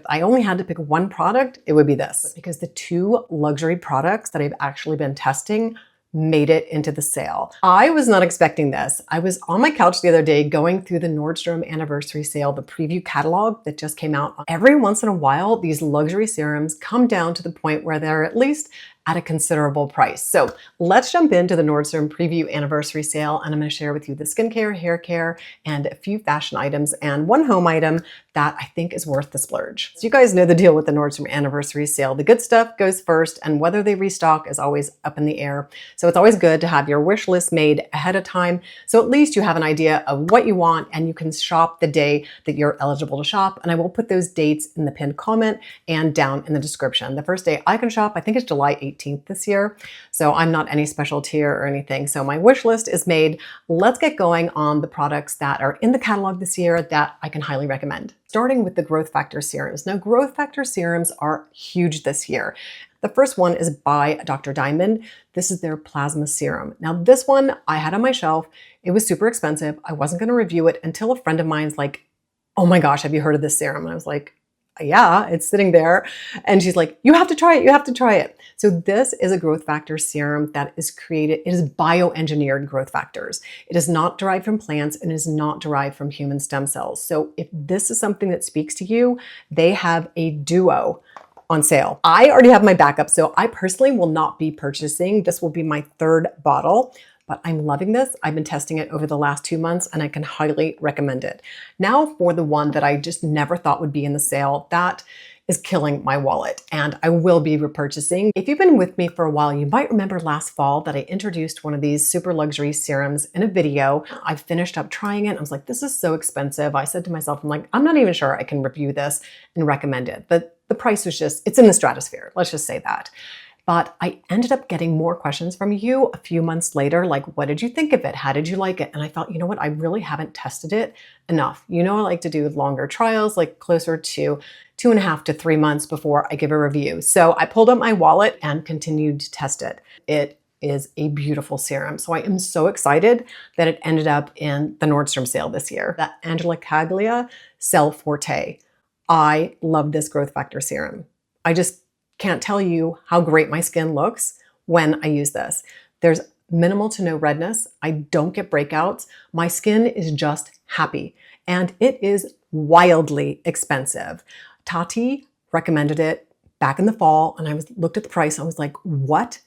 I only had to pick one product, it would be this. Because the two luxury products that I've actually been testing made it into the sale. I was not expecting this. I was on my couch the other day going through the Nordstrom anniversary sale, the preview catalog that just came out. Every once in a while, these luxury serums come down to the point where they're at least at a considerable price. So let's jump into the Nordstrom preview anniversary sale, and I'm going to share with you the skincare, hair care, and a few fashion items and one home item that I think is worth the splurge. So you guys know the deal with the Nordstrom anniversary sale. The good stuff goes first, and whether they restock is always up in the air. So it's always good to have your wish list made ahead of time, so at least you have an idea of what you want and you can shop the day that you're eligible to shop. And I will put those dates in the pinned comment and down in the description. The first day I can shop, I think it's July 18th this year. So I'm not any special tier or anything. So my wish list is made. Let's get going on the products that are in the catalog this year that I can highly recommend. Starting with the growth factor serums. Now, growth factor serums are huge this year. The first one is by Dr. Diamond. This is their plasma serum. Now this one I had on my shelf. It was super expensive. I wasn't going to review it until a friend of mine's like, oh my gosh, have you heard of this serum? And I was like, yeah, it's sitting there. And she's like, you have to try it. You have to try it. So this is a growth factor serum that is created. It is bioengineered growth factors. It is not derived from plants and is not derived from human stem cells. So if this is something that speaks to you, they have a duo on sale. I already have my backup, so I personally will not be purchasing. This will be my third bottle. But I'm loving this. I've been testing it over the last 2 months and I can highly recommend it. Now for the one that I just never thought would be in the sale, that is killing my wallet and I will be repurchasing. If you've been with me for a while, you might remember last fall that I introduced one of these super luxury serums in a video. I finished up trying it. I was like, this is so expensive. I said to myself, I'm like, I'm not even sure I can review this and recommend it. But the price was just, it's in the stratosphere. Let's just say that. But I ended up getting more questions from you a few months later, like, what did you think of it? How did you like it? And I thought, you know what? I really haven't tested it enough. You know, I like to do longer trials, like closer to 2.5 to 3 months before I give a review. So I pulled up my wallet and continued to test it. It is a beautiful serum. So I am so excited that it ended up in the Nordstrom sale this year. The CAGLIA Cell Forte. I love this growth factor serum. I just can't tell you how great my skin looks when I use this. There's minimal to no redness. I don't get breakouts. My skin is just happy and it is wildly expensive. Tati recommended it back in the fall and I looked at the price. I was like, what?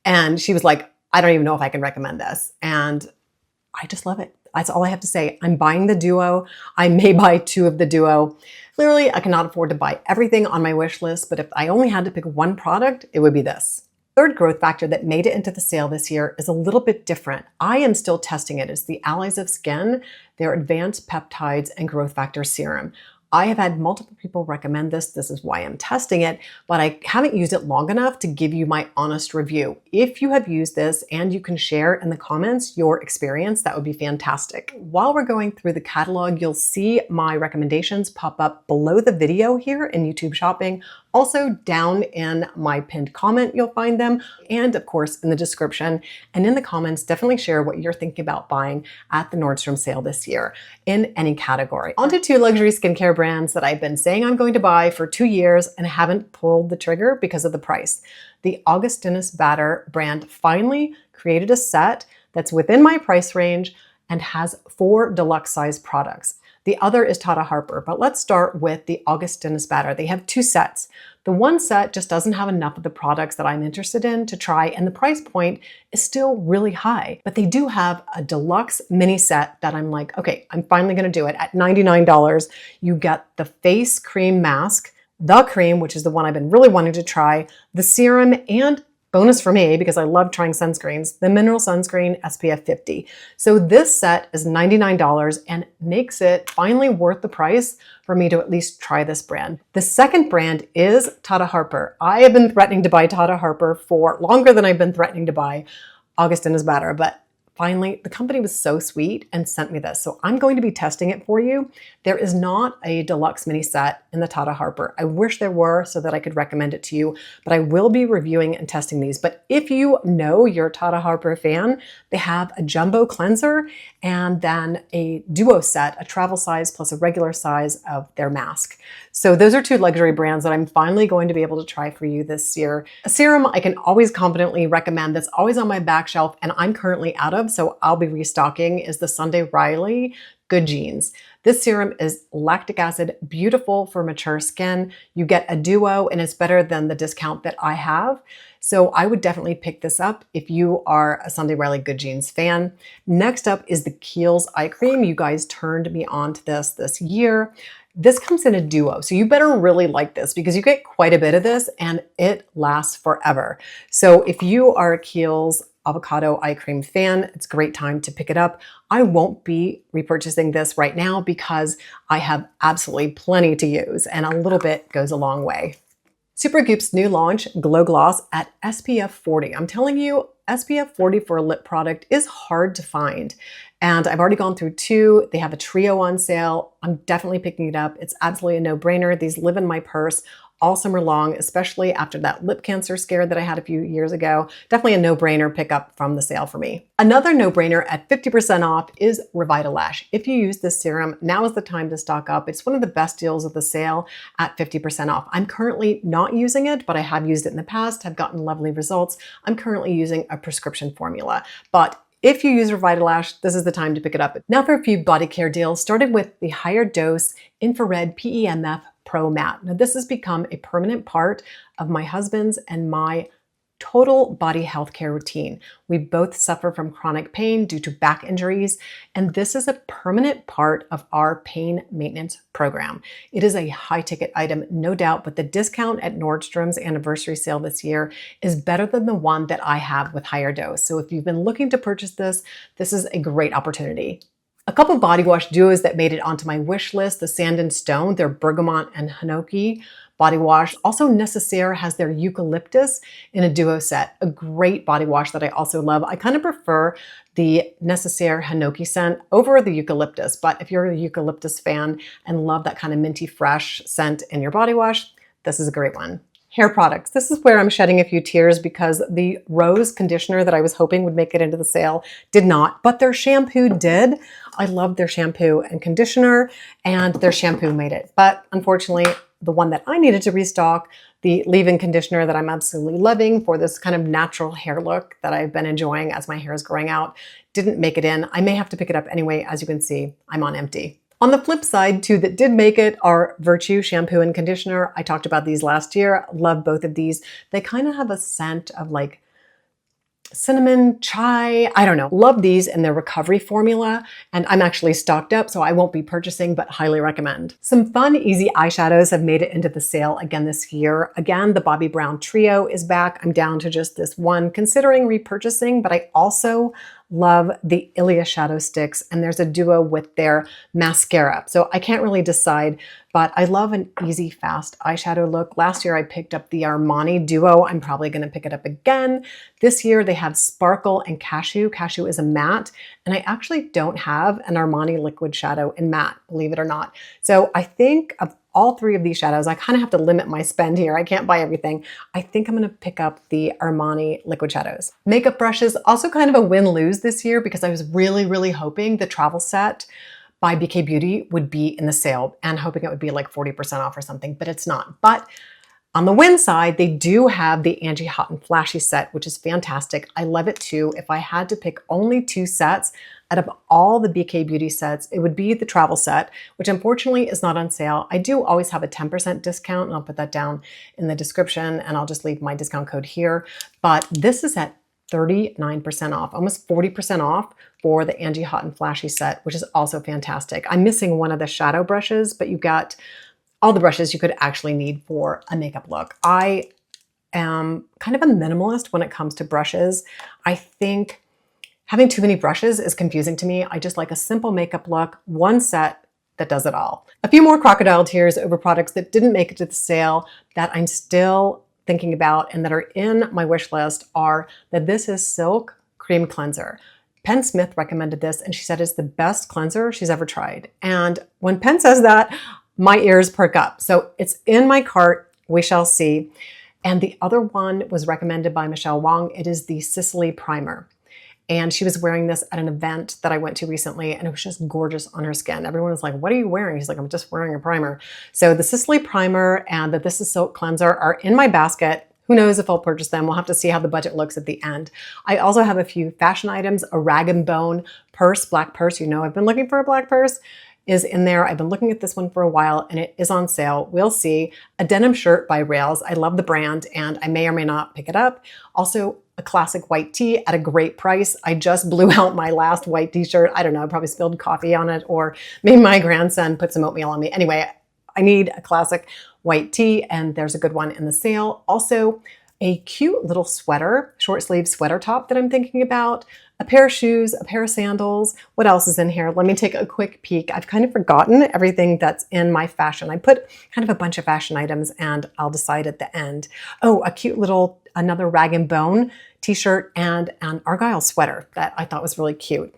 And she was like, I don't even know if I can recommend this. And I just love it. That's all I have to say. I'm buying the duo. I may buy 2 of the duo. Clearly, I cannot afford to buy everything on my wish list, but if I only had to pick one product, it would be this. Third growth factor that made it into the sale this year is a little bit different. I am still testing it. It's the Allies of Skin, their Advanced Peptides and Growth Factor Serum. I have had multiple people recommend this. This is why I'm testing it, but I haven't used it long enough to give you my honest review. If you have used this and you can share in the comments your experience, that would be fantastic. While we're going through the catalog, you'll see my recommendations pop up below the video here in YouTube Shopping. Also down in my pinned comment, you'll find them. And of course, in the description and in the comments, definitely share what you're thinking about buying at the Nordstrom sale this year in any category. On to 2 luxury skincare brands that I've been saying I'm going to buy for 2 years and haven't pulled the trigger because of the price. The Augustinus Batter brand finally created a set that's within my price range and has 4 deluxe size products. The other is TATA HARPER, but let's start with the Augustinus Batter. They have 2 sets. The one set just doesn't have enough of the products that I'm interested in to try, and the price point is still really high. But they do have a deluxe mini set that I'm like, okay, I'm finally gonna do it. At $99, you get the face cream mask, the cream, which is the one I've been really wanting to try, the serum, and bonus for me, because I love trying sunscreens, the mineral sunscreen SPF 50. So this set is $99 and makes it finally worth the price for me to at least try this brand. The second brand is TATA HARPER. I have been threatening to buy TATA HARPER for longer than I've been threatening to buy Augustinus Batter, but finally, the company was so sweet and sent me this. So I'm going to be testing it for you. There is not a deluxe mini set in the TATA Harper. I wish there were so that I could recommend it to you, but I will be reviewing and testing these. But if you know you're a TATA Harper fan, they have a jumbo cleanser and then a duo set, a travel size plus a regular size of their mask. So those are two luxury brands that I'm finally going to be able to try for you this year. A serum I can always confidently recommend that's always on my back shelf and I'm currently out of, so I'll be restocking, is the Sunday Riley Good Genes. This serum is lactic acid, beautiful for mature skin. You get a duo and it's better than the discount that I have. So I would definitely pick this up if you are a Sunday Riley Good Genes fan. Next up is the KIEHL'S eye cream. You guys turned me on to this year. This comes in a duo, so you better really like this because you get quite a bit of this and it lasts forever. So if you are a KIEHL'S Avocado eye cream fan, it's a great time to pick it up. I won't be repurchasing this right now because I have absolutely plenty to use and a little bit goes a long way. SUPERGOOP's new launch, Glow Gloss at SPF 40. I'm telling you, SPF 40 for a lip product is hard to find. And I've already gone through two. They have a trio on sale. I'm definitely picking it up. It's absolutely a no-brainer. These live in my purse all summer long, especially after that lip cancer scare that I had a few years ago. Definitely a no-brainer pickup from the sale for me. Another no-brainer at 50% off is REVITALASH. If you use this serum, now is the time to stock up. It's one of the best deals of the sale at 50% off. I'm currently not using it, but I have used it in the past, have gotten lovely results. I'm currently using a prescription formula, but if you use REVITALASH, this is the time to pick it up. Now for a few body care deals, starting with the Higher Dose Infrared PEMF Pro Matte. Now this has become a permanent part of my husband's and my total body health care routine. We both suffer from chronic pain due to back injuries, and this is a permanent part of our pain maintenance program. It is a high ticket item, no doubt, but the discount at Nordstrom's anniversary sale this year is better than the one that I have with Higher Dose. So if you've been looking to purchase this, this is a great opportunity. A couple body wash duos that made it onto my wish list, the Sand and Stone, their Bergamot and Hinoki body wash. Also, NÉCESSAIRE has their Eucalyptus in a duo set, a great body wash that I also love. I kind of prefer the NÉCESSAIRE Hinoki scent over the Eucalyptus, but if you're a Eucalyptus fan and love that kind of minty fresh scent in your body wash, this is a great one. Hair products. This is where I'm shedding a few tears because the rose conditioner that I was hoping would make it into the sale did not, but their shampoo did. I love their shampoo and conditioner, and their shampoo made it. But unfortunately, the one that I needed to restock, the leave-in conditioner that I'm absolutely loving for this kind of natural hair look that I've been enjoying as my hair is growing out, didn't make it in. I may have to pick it up anyway. As you can see, I'm on empty. On the flip side, two that did make it are Virtue shampoo and conditioner. I talked about these last year. Love both of these. They kind of have a scent of like cinnamon, chai, I don't know. Love these in their recovery formula, and I'm actually stocked up, so I won't be purchasing, but highly recommend. Some fun, easy eyeshadows have made it into the sale again this year. Again, the Bobbi Brown Trio is back. I'm down to just this one, considering repurchasing, but I also love the Ilia shadow sticks, and there's a duo with their mascara. So I can't really decide, but I love an easy, fast eyeshadow look. Last year I picked up the Armani duo. I'm probably gonna pick it up again. This year they have Sparkle and Cashew. Cashew is a matte, and I actually don't have an Armani liquid shadow in matte, believe it or not. So I think of all three of these shadows, I kind of have to limit my spend here. I can't buy everything. I think I'm gonna pick up the Armani liquid shadows. Makeup brushes, also kind of a win-lose this year because I was really hoping the travel set by BK Beauty would be in the sale and hoping it would be like 40% off or something, but it's not. But on the win side, they do have the Angie Hot and Flashy set, which is fantastic. I love it too. If I had to pick only two sets out of all the BK Beauty sets, it would be the travel set, which unfortunately is not on sale. I do always have a 10% discount, and I'll put that down in the description, and I'll just leave my discount code here. But this is at 39% off, almost 40% off for the Angie Hot and Flashy set, which is also fantastic. I'm missing one of the shadow brushes, but you got all the brushes you could actually need for a makeup look. I am kind of a minimalist when it comes to brushes. I think having too many brushes is confusing to me. I just like a simple makeup look, one set that does it all. A few more crocodile tears over products that didn't make it to the sale that I'm still thinking about and that are in my wish list are the This Is Silk Cream Cleanser. Penn Smith recommended this and she said it's the best cleanser she's ever tried. And when Penn says that, my ears perk up. So it's in my cart, we shall see. And the other one was recommended by Michelle Wong. It is the Sicily Primer. And she was wearing this at an event that I went to recently, and it was just gorgeous on her skin. Everyone was like, what are you wearing? She's like, I'm just wearing a primer. So the Sicily Primer and the This Is Silk Cleanser are in my basket. Who knows if I'll purchase them? We'll have to see how the budget looks at the end. I also have a few fashion items, a Rag & Bone purse, black purse. You know I've been looking for a black purse. Is in there. I've been looking at this one for a while and it is on sale. We'll see. A denim shirt by Rails. I love the brand and I may or may not pick it up. Also, a classic white tee at a great price. I just blew out my last white t-shirt. I don't know, I probably spilled coffee on it or maybe my grandson put some oatmeal on me. Anyway, I need a classic white tee and there's a good one in the sale. Also, a cute little sweater, short sleeve sweater top that I'm thinking about, a pair of shoes, a pair of sandals. What else is in here? Let me take a quick peek. I've kind of forgotten everything that's in my fashion. I put kind of a bunch of fashion items and I'll decide at the end. Oh, a cute little, another Rag & Bone t-shirt and an Argyle sweater that I thought was really cute.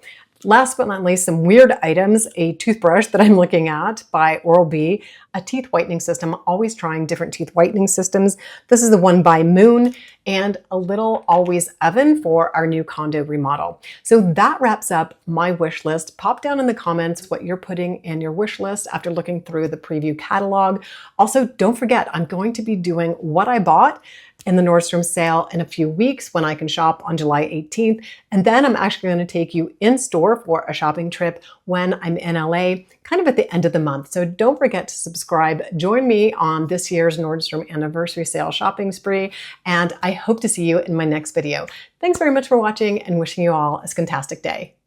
Last but not least, some weird items, a toothbrush that I'm looking at by Oral-B, a teeth whitening system, always trying different teeth whitening systems. This is the one by Moon, and a little Always oven for our new condo remodel. So that wraps up my wish list. Pop down in the comments what you're putting in your wish list after looking through the preview catalog. Also, don't forget, I'm going to be doing what I bought in the Nordstrom sale in a few weeks when I can shop on July 18th. And then I'm actually going to take you in store for a shopping trip when I'm in LA, kind of at the end of the month. So don't forget to subscribe. Join me on this year's Nordstrom anniversary sale shopping spree. And I hope to see you in my next video. Thanks very much for watching and wishing you all a fantastic day.